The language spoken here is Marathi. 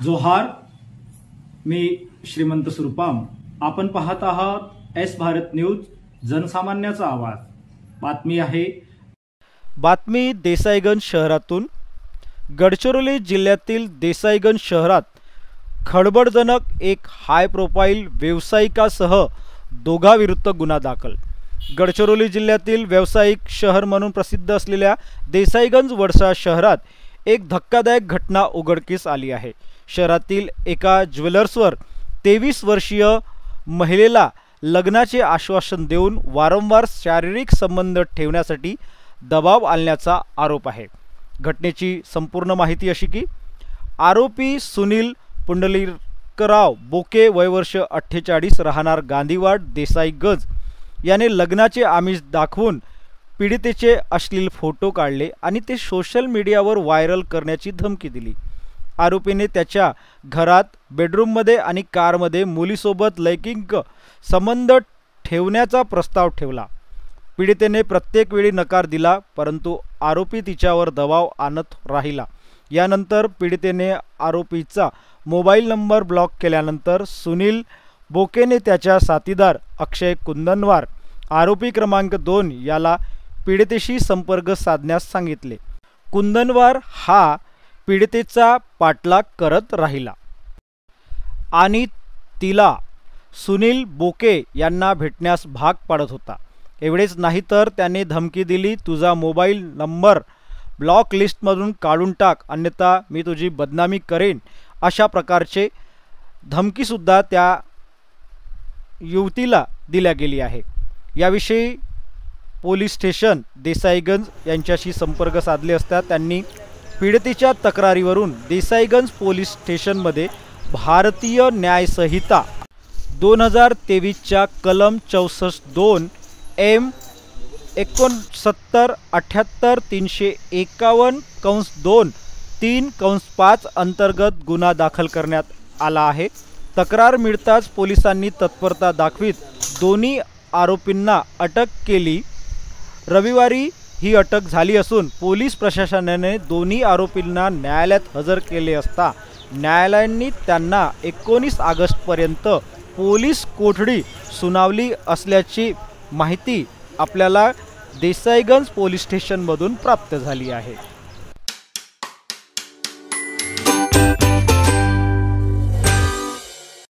जोहार, मी श्रीमंत सुरपाम। आपण पाहत आहात एस भारत न्यूज, जनसामान्याचा आवाज। बातमी देसाईगंज शहरातून। गडचिरोली जिल्ह्यातील देसाईगंज शहरात खळबळजनक एक हाय प्रोफाईल व्यावसायिकासह दोघांविरुद्ध गुन्हा दाखल। गडचिरोली जिल्ह्यातील व्यावसायिक शहर म्हणून प्रसिद्ध असलेल्या देसाईगंज वडसा शहरात एक धक्कादायक घटना उघडकीस आली आहे। शहरातील एका ज्वेलर्सवर 23 वर्षीय महिलेला लग्नाचे आश्वासन देऊन वारंवार शारीरिक संबंध ठेवण्यासाठी दबाव आणल्याचा आरोप आहे। घटनेची संपूर्ण माहिती अशी की आरोपी सुनील पुंडलिकराव बोके, वय वर्ष 48, राहणार गांधीवाड, देसाईगंज याने लग्नाचे आमिष दाखवून पीडितेचे अश्लील फोटो काढले आणि ते सोशल मीडियावर व्हायरल करण्याची धमकी दिली। आरोपीने त्याच्या घरात, बेडरूममध्ये आणि कारमध्ये मुलीसोबत लैंगिक संबंध ठेवण्याचा प्रस्ताव ठेवला। पीडितेने प्रत्येक वेळी नकार दिला, परंतु आरोपी तिच्यावर दबाव आणत राहिला। यानंतर पीडितेने आरोपीचा मोबाईल नंबर ब्लॉक केल्यानंतर सुनील बोकेने त्याच्या साथीदार अक्षय कुंदनवार, आरोपी क्रमांक 2 याला पीडितेशी संपर्क साधण्यास सांगितले। कुंदनवार हा पीडितेचा पाठलाग करत राहिला आणि तिला सुनील बोके यांना भेटण्यास भाग पाडत होता। एवढेच नाही तर त्याने धमकी दिली, तुझा मोबाईल नंबर ब्लॉक लिस्टमधून काढून टाक, अन्यथा मी तुझी बदनामी करेन, अशा प्रकारचे धमकीसुद्धा त्या युवतीला दिल्या गेली आहे। याविषयी पोलीस स्टेशन देसाईगंज यांच्याशी संपर्क साधले असता त्यांनी पीडितेच्या तक्रारीवरून देसाईगंज पोलीस स्टेशनमध्ये भारतीय न्याय संहिता 2023च्या कलम 64(2) M 6978-351(2)(3)(5) अंतर्गत गुन्हा दाखल करण्यात आला आहे। तक्रार मिळताच पोलिसांनी तत्परता दाखवीत दोन्ही आरोपींना अटक केली। रविवारी ही अटक झाली असून पोलीस प्रशासनाने दोन्ही आरोपींना न्यायालयात हजर केले असता न्यायालयाने त्यांना 19 ऑगस्टपर्यंत पोलीस कोठडी सुनावली असल्याची माहिती आपल्याला देसाईगंज पोलीस स्टेशनमधून प्राप्त झाली आहे।